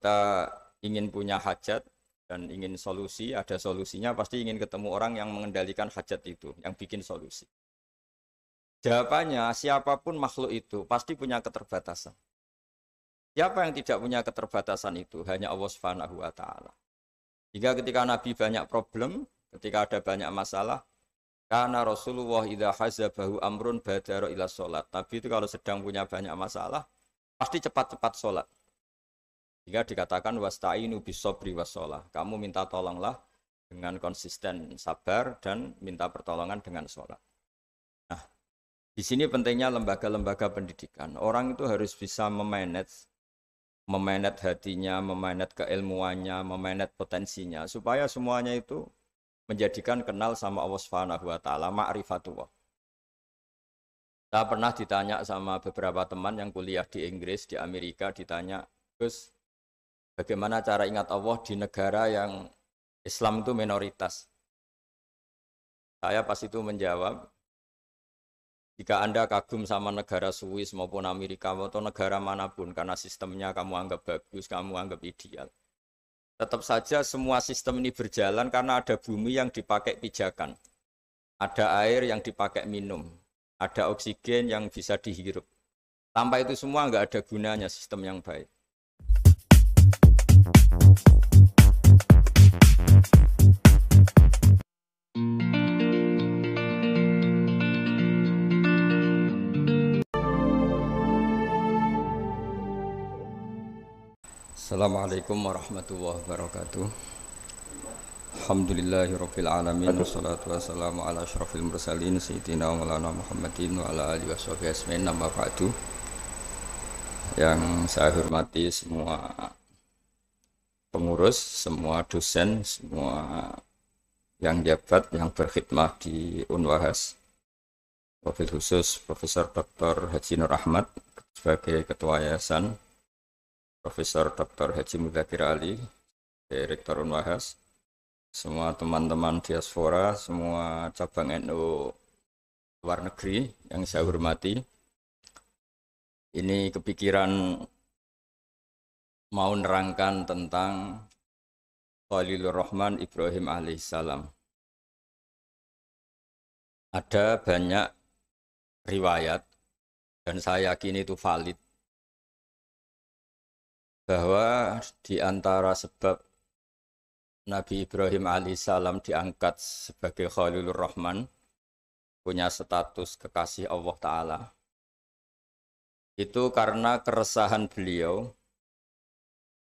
kita ingin punya hajat dan ingin solusi, ada solusinya, pasti ingin ketemu orang yang mengendalikan hajat itu, yang bikin solusi. Jawabannya, siapapun makhluk itu pasti punya keterbatasan. Siapa yang tidak punya keterbatasan itu? Hanya Allah Subhanahu wa Ta'ala. Jika ketika Nabi banyak problem, ketika ada banyak masalah, karena Rasulullah idza hazabahu amrun badara ila sholat. Nabi itu kalau sedang punya banyak masalah, pasti cepat-cepat sholat. Jika dikatakan wasta'inu bisobri wassalah, kamu minta tolonglah dengan konsisten sabar dan minta pertolongan dengan sholat. Nah, di sini pentingnya lembaga-lembaga pendidikan. Orang itu harus bisa memanage hatinya, memanage keilmuannya, memanage potensinya, supaya semuanya itu menjadikan kenal sama Allah Subhanahu wa Ta'ala, ma'rifatullah. Saya pernah ditanya sama beberapa teman yang kuliah di Inggris, di Amerika, ditanya, Gus, bagaimana cara ingat Allah di negara yang Islam itu minoritas? Saya pas itu menjawab, jika Anda kagum sama negara Swiss maupun Amerika atau negara manapun karena sistemnya kamu anggap bagus, kamu anggap ideal, tetap saja semua sistem ini berjalan karena ada bumi yang dipakai pijakan, ada air yang dipakai minum, ada oksigen yang bisa dihirup. Tanpa itu semua nggak ada gunanya sistem yang baik. Assalamualaikum warahmatullahi wabarakatuh. Alhamdulillahirabbil alamin wassalatu wassalamu ala asyrafil mursalin sayyidina Maulana Muhammadin wa ala alihi washabihi ajmain amma ba'du. Yang saya hormati semua pengurus, semua dosen, semua yang jabat yang berkhidmah di Unwahas. Wabil khusus Profesor Dr. Haji Nur Ahmad sebagai Ketua Yayasan, Profesor Dr. Haji Mudzakkir Ali, Direktur Unwahas, semua teman-teman diaspora, semua cabang NU luar negeri yang saya hormati. Ini kepikiran mau nerangkan tentang Khalilur Rahman Ibrahim alaihissalam. Ada banyak riwayat, dan saya yakin itu valid, bahwa di antara sebab Nabi Ibrahim alaihissalam diangkat sebagai Khalilur Rahman, punya status kekasih Allah Ta'ala, itu karena keresahan beliau,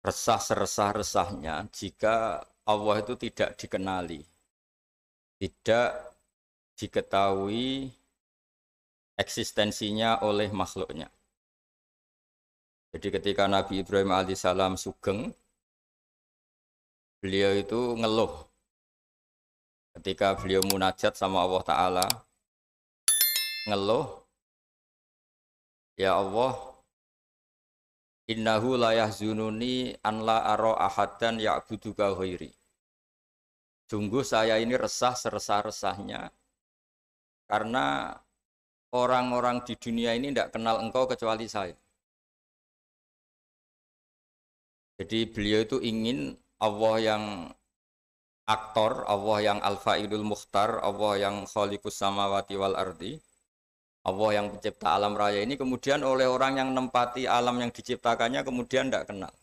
resah seresah-resahnya jika Allah itu tidak dikenali, tidak diketahui eksistensinya oleh makhluknya. Jadi ketika Nabi Ibrahim alaihissalam sugeng, beliau itu ngeluh. Ketika beliau munajat sama Allah Ta'ala, ngeluh, ya Allah, innahu la yahzununi an la ara ahadan ya'buduka ghairi. Sungguh saya ini resah seresah-resahnya, karena orang-orang di dunia ini tidak kenal engkau kecuali saya. Jadi beliau itu ingin Allah yang aktor, Allah yang al-fa'ilul mukhtar, Allah yang khaliqus samawati wal ardi, Allah yang pencipta alam raya ini kemudian oleh orang yang nempati alam yang diciptakannya kemudian tidak kenal.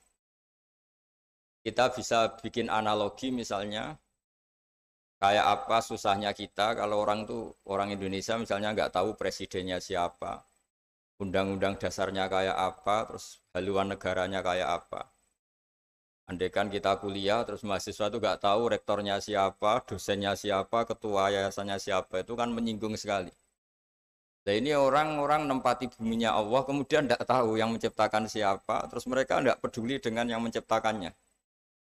Kita bisa bikin analogi misalnya, kayak apa susahnya kita kalau orang Indonesia misalnya nggak tahu presidennya siapa, undang-undang dasarnya kayak apa, terus haluan negaranya kayak apa. Andaikan kita kuliah, terus mahasiswa itu nggak tahu rektornya siapa, dosennya siapa, ketua yayasannya siapa, itu kan menyinggung sekali. Nah ini orang-orang nempati buminya Allah, kemudian tidak tahu yang menciptakan siapa, terus mereka tidak peduli dengan yang menciptakannya.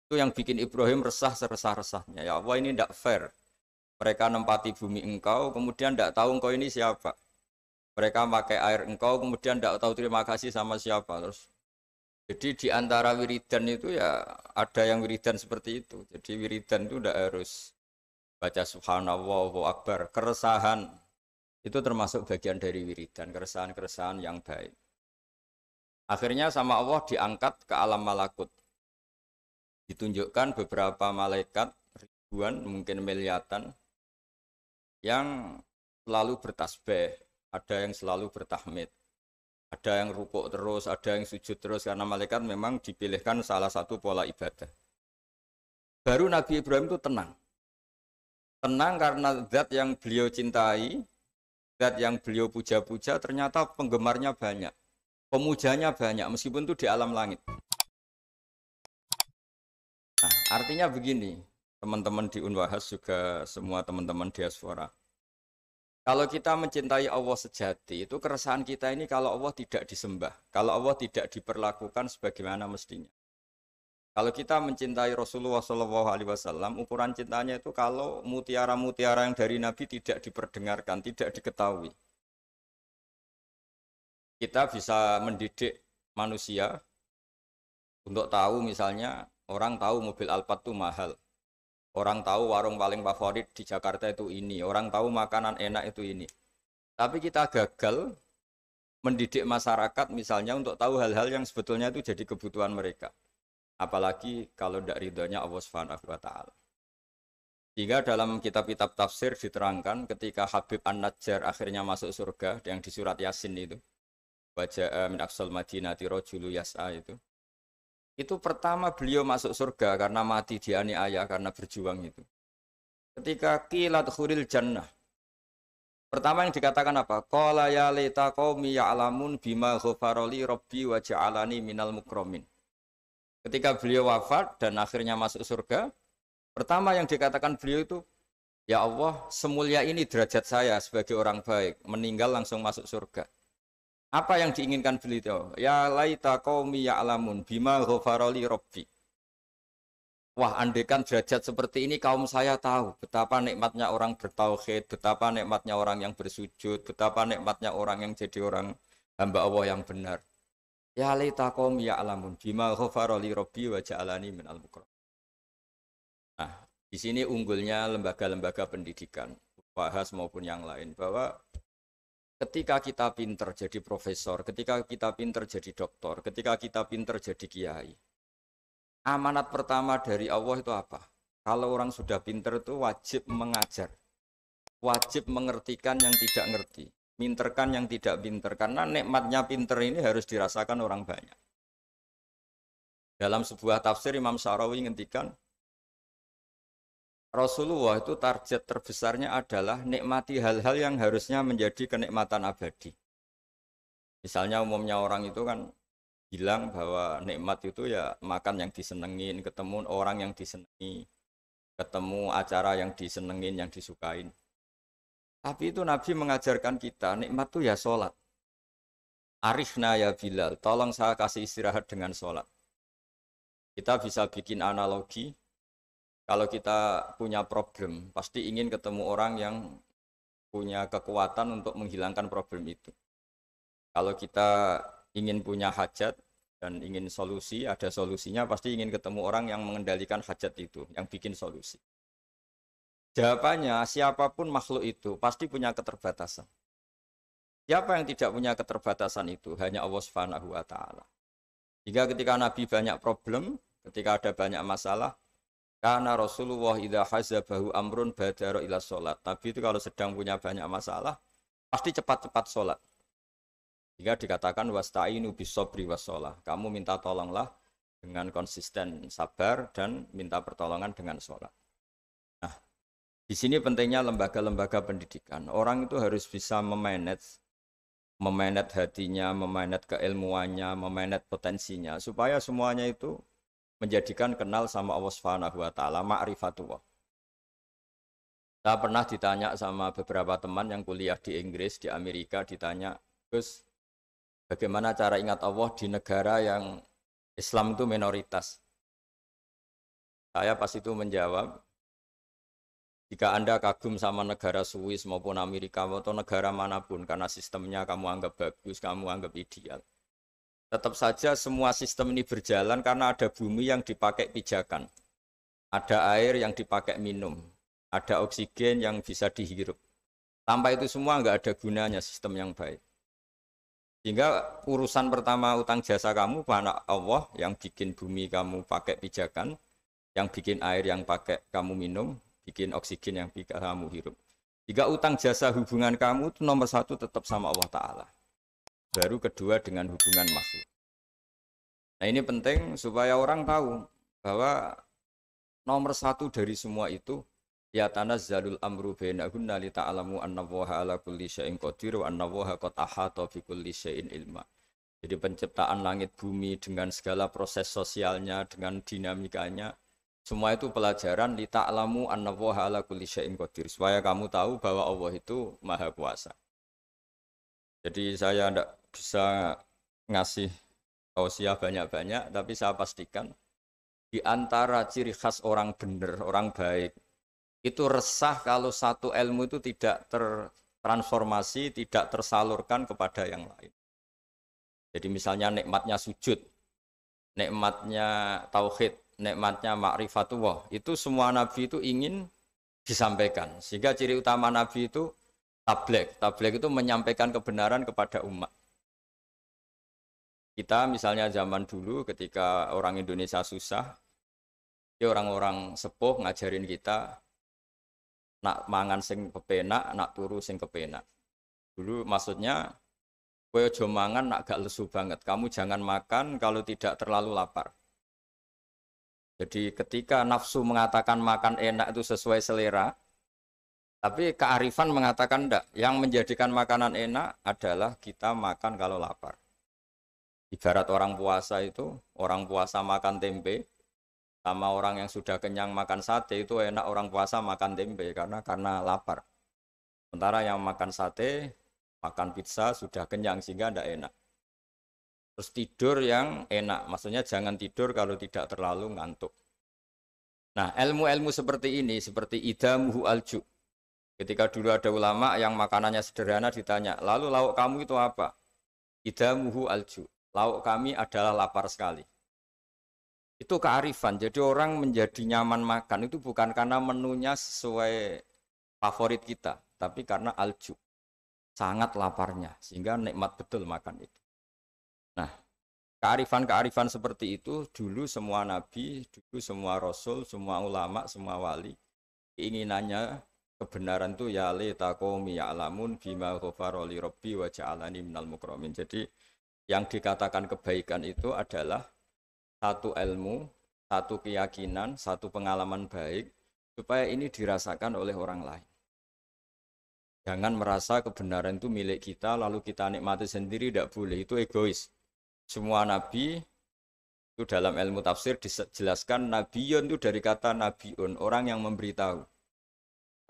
Itu yang bikin Ibrahim resah seresah-resahnya. Ya Allah, ini tidak fair. Mereka nempati bumi engkau, kemudian tidak tahu engkau ini siapa. Mereka pakai air engkau, kemudian tidak tahu terima kasih sama siapa. Terus jadi di antara wiridan itu ya ada yang wiridan seperti itu. Jadi wiridan itu tidak harus baca subhanallah, Allahu akbar. Keresahan itu termasuk bagian dari wiridan, keresahan-keresahan yang baik. Akhirnya sama Allah diangkat ke alam malakut. ditunjukkan beberapa malaikat ribuan mungkin miliatan yang selalu bertasbih, ada yang selalu bertahmid, ada yang rukuk terus, ada yang sujud terus karena malaikat memang dipilihkan salah satu pola ibadah. Baru Nabi Ibrahim itu tenang. Tenang karena zat yang beliau cintai, zat yang beliau puja-puja ternyata penggemarnya banyak. Pemujanya banyak meskipun itu di alam langit. Nah, artinya begini, teman-teman di Unwahas juga semua teman-teman diaspora. Kalau kita mencintai Allah sejati, itu keresahan kita ini kalau Allah tidak disembah, kalau Allah tidak diperlakukan sebagaimana mestinya. Kalau kita mencintai Rasulullah SAW, ukuran cintanya itu kalau mutiara-mutiara yang dari Nabi tidak diperdengarkan, tidak diketahui. Kita bisa mendidik manusia untuk tahu misalnya orang tahu mobil Alphard itu mahal. Orang tahu warung paling favorit di Jakarta itu ini. Orang tahu makanan enak itu ini. Tapi kita gagal mendidik masyarakat misalnya untuk tahu hal-hal yang sebetulnya itu jadi kebutuhan mereka. Apalagi kalau tidak ridhonya Allah Subhanahu wa taala. Sehingga dalam kitab-kitab tafsir diterangkan ketika Habib An-Najjar akhirnya masuk surga yang di surat Yasin itu. Wajah min aqsal madinati rajulu yas'a itu. Itu pertama beliau masuk surga karena mati dianiaya karena berjuang itu. Ketika qilat khuril jannah. Pertama yang dikatakan apa? Qala ya laita qaumi ya'lamun bima ghafarali rabbi wa ja'alani minal mukramin. Ketika beliau wafat dan akhirnya masuk surga, pertama yang dikatakan beliau itu, ya Allah, semulia ini derajat saya sebagai orang baik, meninggal langsung masuk surga. Apa yang diinginkan beliau? Ya laita qaumi ya'lamun bima ghafarali rabbi. Wah, andaikan derajat seperti ini kaum saya tahu betapa nikmatnya orang bertauhid, betapa nikmatnya orang yang bersujud, betapa nikmatnya orang yang jadi orang hamba Allah yang benar. Ya laita qaumi ya'lamun bima ghafarali rabbi wa ja'alani minal mukram. Nah, di sini unggulnya lembaga-lembaga pendidikan, Unwahas maupun yang lain, bahwa ketika kita pinter jadi profesor, ketika kita pinter jadi doktor, ketika kita pinter jadi kiai, amanat pertama dari Allah itu apa? Kalau orang sudah pinter itu wajib mengajar, wajib mengertikan yang tidak ngerti, minterkan yang tidak pinter, karena nikmatnya pinter ini harus dirasakan orang banyak. Dalam sebuah tafsir Imam Syarawi ngendikan, Rasulullah itu target terbesarnya adalah nikmati hal-hal yang harusnya menjadi kenikmatan abadi. Misalnya umumnya orang itu kan bilang bahwa nikmat itu ya makan yang disenengin, ketemu orang yang disenengi, ketemu acara yang disenengin, yang disukain. Tapi itu Nabi mengajarkan kita, nikmat itu ya sholat. Arifna ya Bilal, tolong saya kasih istirahat dengan sholat. Kita bisa bikin analogi, kalau kita punya problem, pasti ingin ketemu orang yang punya kekuatan untuk menghilangkan problem itu. Kalau kita ingin punya hajat dan ingin solusi, ada solusinya, pasti ingin ketemu orang yang mengendalikan hajat itu, yang bikin solusi. Jawabannya, siapapun makhluk itu pasti punya keterbatasan. Siapa yang tidak punya keterbatasan itu? Hanya Allah Subhanahu wa taala. Jika ketika Nabi banyak problem, ketika ada banyak masalah, karena Rasulullah idza hazabahu amrun badara ila sholat. Nabi itu kalau sedang punya banyak masalah, pasti cepat-cepat sholat. Jika dikatakan wasta'inu bisobri wassalah, kamu minta tolonglah dengan konsisten sabar dan minta pertolongan dengan sholat. Nah, di sini pentingnya lembaga-lembaga pendidikan. Orang itu harus bisa memanage hatinya, memanage keilmuannya, memanage potensinya, supaya semuanya itu menjadikan kenal sama Allah Subhanahu wa taala, ma'rifatullah. Saya pernah ditanya sama beberapa teman yang kuliah di Inggris, di Amerika, ditanya, "Gus, bagaimana cara ingat Allah di negara yang Islam itu minoritas?" Saya pas itu menjawab, jika Anda kagum sama negara Swiss maupun Amerika atau negara manapun karena sistemnya kamu anggap bagus, kamu anggap ideal, tetap saja semua sistem ini berjalan karena ada bumi yang dipakai pijakan, ada air yang dipakai minum, ada oksigen yang bisa dihirup. Tanpa itu semua nggak ada gunanya sistem yang baik. Sehingga urusan pertama utang jasa kamu pada Allah yang bikin bumi kamu pakai pijakan, yang bikin air yang pakai kamu minum, bikin oksigen yang bikin kamu hirup. Jika utang jasa hubungan kamu itu nomor satu tetap sama Allah Ta'ala. Baru kedua dengan hubungan makhluk. Nah ini penting supaya orang tahu bahwa nomor satu dari semua itu ya tanazzalul amru bainahunna li ta'lamu annallaha ala kulli syai'in qadir wa annallaha qad ahata bi kulli syai'in ilma. Jadi penciptaan langit bumi dengan segala proses sosialnya, dengan dinamikanya, semua itu pelajaran li ta'lamu annallaha ala kulli syai'in qadir, supaya kamu tahu bahwa Allah itu Maha Kuasa. Jadi saya tidak bisa ngasih tausiah banyak-banyak, tapi saya pastikan di antara ciri khas orang benar, orang baik, itu resah kalau satu ilmu itu tidak tertransformasi, tidak tersalurkan kepada yang lain. Jadi misalnya nikmatnya sujud, nikmatnya tauhid, nikmatnya ma'rifatullah, itu semua nabi itu ingin disampaikan. Sehingga ciri utama nabi itu tabligh. Tabligh itu menyampaikan kebenaran kepada umat. Kita misalnya zaman dulu ketika orang Indonesia susah, ya orang-orang sepuh ngajarin kita nak mangan sing kepenak, nak turu sing kepenak. Dulu maksudnya kowe aja mangan nak gak lesu banget. Kamu jangan makan kalau tidak terlalu lapar. Jadi ketika nafsu mengatakan makan enak itu sesuai selera, tapi kearifan mengatakan enggak. Yang menjadikan makanan enak adalah kita makan kalau lapar. Ibarat orang puasa itu, orang puasa makan tempe, sama orang yang sudah kenyang makan sate itu enak orang puasa makan tempe karena lapar. Sementara yang makan sate, makan pizza sudah kenyang sehingga tidak enak. Terus tidur yang enak, maksudnya jangan tidur kalau tidak terlalu ngantuk. Nah, ilmu-ilmu seperti ini, seperti idamuhu alju. Ketika dulu ada ulama yang makanannya sederhana ditanya, lalu lauk kamu itu apa? Idamuhu alju. Lauk kami adalah lapar sekali. Itu kearifan. Jadi orang menjadi nyaman makan itu bukan karena menunya sesuai favorit kita, tapi karena alju. Sangat laparnya, sehingga nikmat betul makan itu. Nah, kearifan-kearifan seperti itu dulu semua nabi, dulu semua rasul, semua ulama, semua wali keinginannya kebenaran itu ya laita qaumi ya'lamun bima ghafara li rabbi wa ja'alani minal mukramin. Jadi yang dikatakan kebaikan itu adalah satu ilmu, satu keyakinan, satu pengalaman baik supaya ini dirasakan oleh orang lain. Jangan merasa kebenaran itu milik kita lalu kita nikmati sendiri, tidak boleh, itu egois. Semua nabi itu dalam ilmu tafsir dijelaskan nabiyun itu dari kata nabiun, orang yang memberitahu.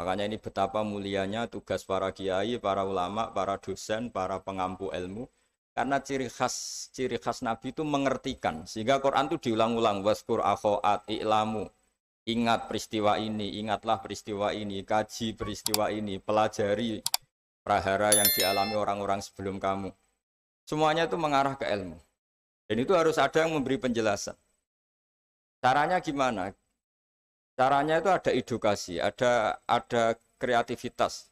Makanya ini betapa mulianya tugas para kiai, para ulama, para dosen, para pengampu ilmu. Karena ciri khas nabi itu mengertikan. Sehingga Quran itu diulang-ulang, waskur akhoat i'lamu. Ingat peristiwa ini, ingatlah peristiwa ini, kaji peristiwa ini, pelajari prahara yang dialami orang-orang sebelum kamu. Semuanya itu mengarah ke ilmu. Dan itu harus ada yang memberi penjelasan. Caranya gimana? Caranya itu ada edukasi, ada kreativitas.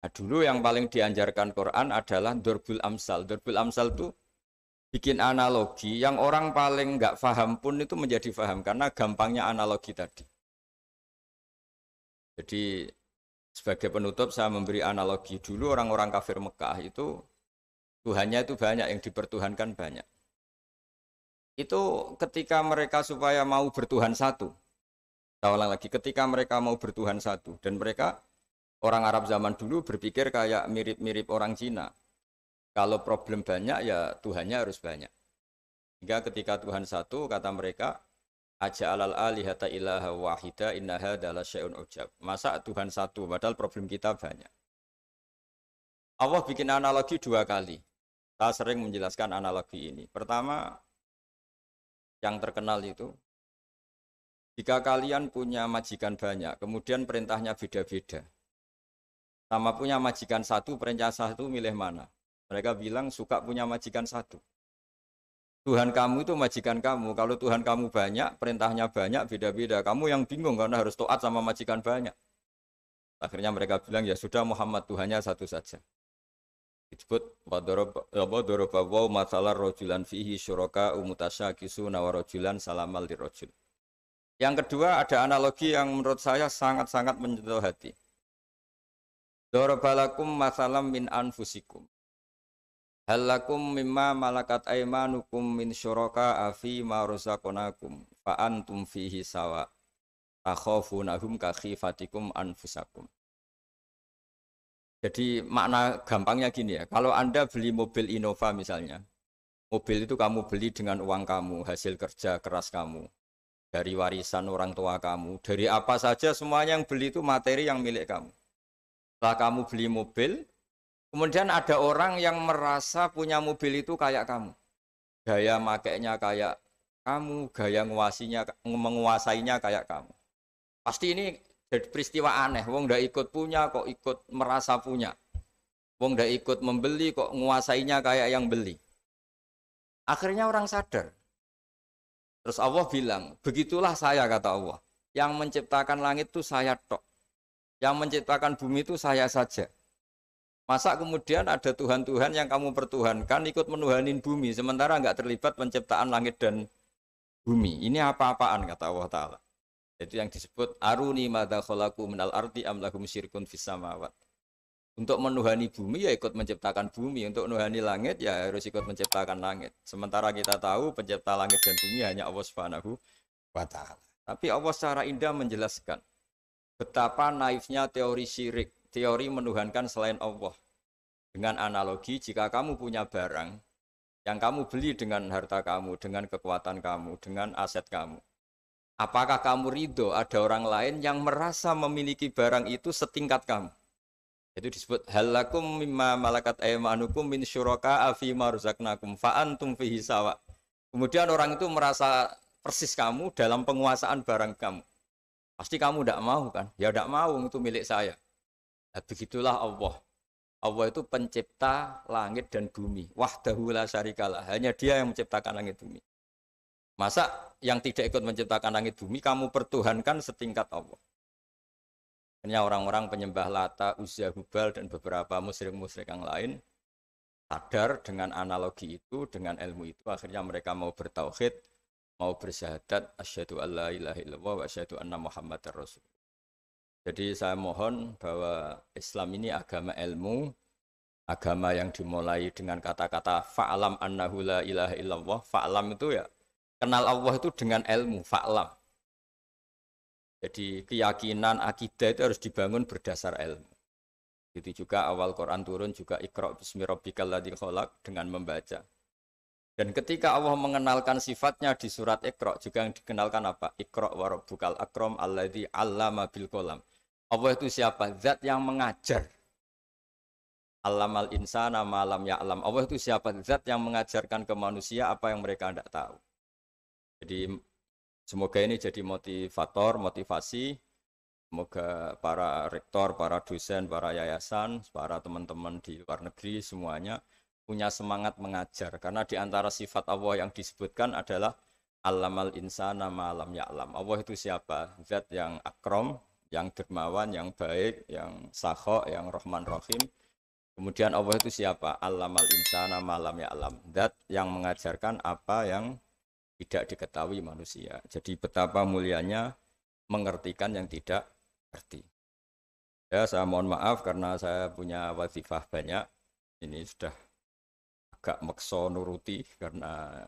Nah, dulu yang paling dianjarkan Quran adalah Dorbul Amsal. Dorbul Amsal itu bikin analogi yang orang paling nggak paham pun itu menjadi paham karena gampangnya analogi tadi. Jadi sebagai penutup saya memberi analogi. Dulu orang-orang kafir Mekah itu Tuhannya itu banyak, yang dipertuhankan banyak. Itu ketika mereka supaya mau bertuhan satu. Saya ulang lagi, ketika mereka mau bertuhan satu. Dan mereka, orang Arab zaman dulu berpikir kayak mirip-mirip orang Cina. Kalau problem banyak, ya Tuhannya harus banyak. Hingga ketika Tuhan satu, kata mereka, Aja'alal alihata ilaha wahida innaha adalah syai'un ujab. Masa Tuhan satu, padahal problem kita banyak. Allah bikin analogi dua kali. Saya sering menjelaskan analogi ini. Pertama, yang terkenal itu, jika kalian punya majikan banyak, kemudian perintahnya beda-beda. Sama punya majikan satu, perintah satu milih mana? Mereka bilang suka punya majikan satu. Tuhan kamu itu majikan kamu. Kalau Tuhan kamu banyak, perintahnya banyak, beda-beda. Kamu yang bingung karena harus taat sama majikan banyak. Akhirnya mereka bilang, ya sudah Muhammad, Tuhannya satu saja. Disebut wadoroba waw masalah rojulan fihi syuraka umutasyakisu nawarojulan salamal dirojul. Yang kedua ada analogi yang menurut saya sangat-sangat menyentuh hati. Darabalakum masalam min anfusikum. Halakum mimma malakat aimanukum min syuraka afi ma razaqnakum fa antum fihi sawa. Takhafunahum ka khifatikum anfusakum. Jadi makna gampangnya gini ya. Kalau Anda beli mobil Innova misalnya, mobil itu kamu beli dengan uang kamu, hasil kerja keras kamu. Dari warisan orang tua kamu, dari apa saja semuanya yang beli itu materi yang milik kamu. Setelah kamu beli mobil, kemudian ada orang yang merasa punya mobil itu kayak kamu. Gaya makainya kayak kamu, gaya menguasainya kayak kamu. Pasti ini jadi peristiwa aneh. Wong ndak ikut punya kok ikut merasa punya. Wong ndak ikut membeli kok menguasainya kayak yang beli. Akhirnya orang sadar. Terus Allah bilang, begitulah saya kata Allah. Yang menciptakan langit itu saya tok. Yang menciptakan bumi itu saya saja. Masa kemudian ada Tuhan-Tuhan yang kamu pertuhankan ikut menuhanin bumi. Sementara enggak terlibat penciptaan langit dan bumi. Ini apa-apaan kata Allah Ta'ala. Itu yang disebut aruni madza khalaqu minal ardi am lahum syirkun fis samawat. Untuk menuhani bumi ya ikut menciptakan bumi, untuk menuhani langit ya harus ikut menciptakan langit. Sementara kita tahu pencipta langit dan bumi hanya Allah Subhanahu wa taala. Tapi Allah secara indah menjelaskan betapa naifnya teori syirik, teori menuhankan selain Allah. Dengan analogi jika kamu punya barang yang kamu beli dengan harta kamu, dengan kekuatan kamu, dengan aset kamu. Apakah kamu ridho ada orang lain yang merasa memiliki barang itu setingkat kamu? Itu disebut halakum mimma malakat aymanukum min syuraka afi ma razaqnakum fa antum fihi sawa. Kemudian orang itu merasa persis kamu dalam penguasaan barang kamu. Pasti kamu tidak mau kan? Ya tidak mau, itu milik saya. Nah, begitulah Allah. Allah itu pencipta langit dan bumi. Wahdahu la syarikalah. Hanya Dia yang menciptakan langit bumi. Masa yang tidak ikut menciptakan langit bumi kamu pertuhankan setingkat Allah? Hanya orang-orang penyembah Lata, Uzza, Hubal dan beberapa musyrik-musyrik yang lain sadar dengan analogi itu, dengan ilmu itu, akhirnya mereka mau bertauhid, mau bersyahadat asyhadu alla ilaha illallah wa asyhadu anna muhammadar rasul. Jadi saya mohon bahwa Islam ini agama ilmu, agama yang dimulai dengan kata-kata fa'lam annahu la ilaha illallah. Fa'lam itu ya kenal Allah itu dengan ilmu, fa'lam. Jadi keyakinan akidah itu harus dibangun berdasar ilmu. Itu juga awal Quran turun juga Iqra bismi rabbikal ladzi khalaq dengan membaca. Dan ketika Allah mengenalkan sifatnya di surat Iqra juga yang dikenalkan apa? Iqra wa rabbukal akram alladzi 'allama bil qalam. Allah itu siapa? Zat yang mengajar. Allamal insana ma lam ya'lam. Allah itu siapa? Zat yang mengajarkan ke manusia apa yang mereka tidak tahu. Jadi semoga ini jadi motivator, motivasi. Semoga para rektor, para dosen, para yayasan, para teman-teman di luar negeri semuanya punya semangat mengajar. Karena di antara sifat Allah yang disebutkan adalah Allamal insana ma lam ya'lam. Allah itu siapa? Zat yang akram, yang dermawan, yang baik, yang sakho, yang rahman rahim. Kemudian Allah itu siapa? Allamal insana ma lam ya'lam. Zat yang mengajarkan apa yang tidak diketahui manusia. Jadi betapa mulianya mengertikan yang tidak ngerti. Ya, saya mohon maaf karena saya punya wazifah banyak. Ini sudah agak makso nuruti karena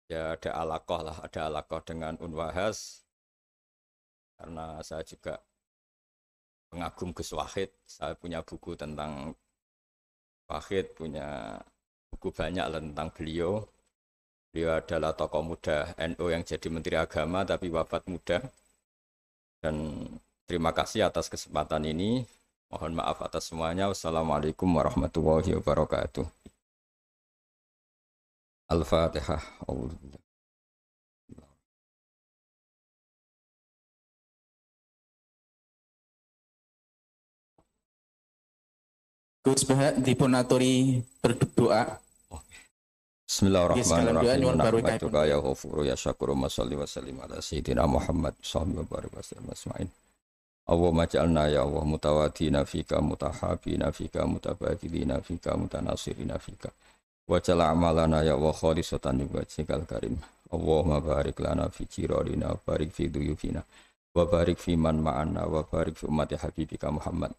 ya ada alaqah lah, ada alaqah dengan Unwahas. Karena saya juga pengagum Gus Wahid. Saya punya buku tentang Wahid, punya buku banyak lah tentang beliau. Beliau adalah tokoh muda NU yang jadi Menteri Agama tapi wafat muda. Dan terima kasih atas kesempatan ini. Mohon maaf atas semuanya. Wassalamualaikum warahmatullahi wabarakatuh. Al-Fatihah. Gus Baha dipunaturi berdoa. Bismillahirrahmanirrahim. Nahmaduka ya ghafuru ya syakuru masalli wa sallim ala sayyidina Muhammad sallallahu alaihi wasallam asma'in. Allahumma ja'alna ya Allah mutawadina fika mutahabina fika mutabadilina fika mutanasirina fika. Wa ja'al amalana ya Allah khalisatan li wajhikal karim. Allahumma barik lana fi jirarina wa barik fi duyufina wa barik fi man ma'ana wa barik fi ummati habibika Muhammad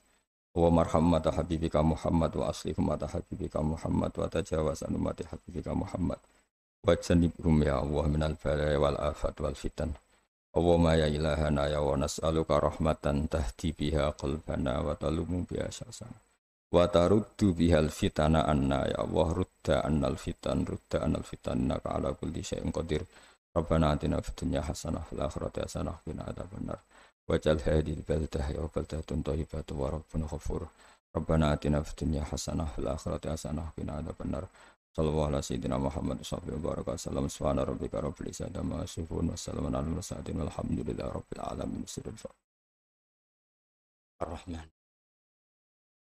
wa marhammata habibika Muhammad wa aslih ummata habibika Muhammad wa tajawaz an ummati habibika Muhammad wa janibhum ya Allah minal balaya wal afat wal fitan. Allahumma ya ilahana ya wa nas'aluka rahmatan tahdi biha qalbana wa talumu biha syasana wa taruddu bihal fitana anna ya Allah rudda annal fitan innaka ala kulli syai'in qadir. Rabbana atina fid dunya hasanah fil akhirati hasanah wa qina adzabannar waj'al hadhihi baldah ya baldatun thayyibatu wa rabbuna ghafur. Rabbana atina fid dunya hasanah fil akhirati hasanah wa qina adzabannar. Sallallahu ala sayyidina Muhammad sallallahu alaihi wasallam. Subhana rabbika rabbil izzati amma yasifun wa salamun alal mursalin walhamdulillahi rabbil alamin. Ar-Rahman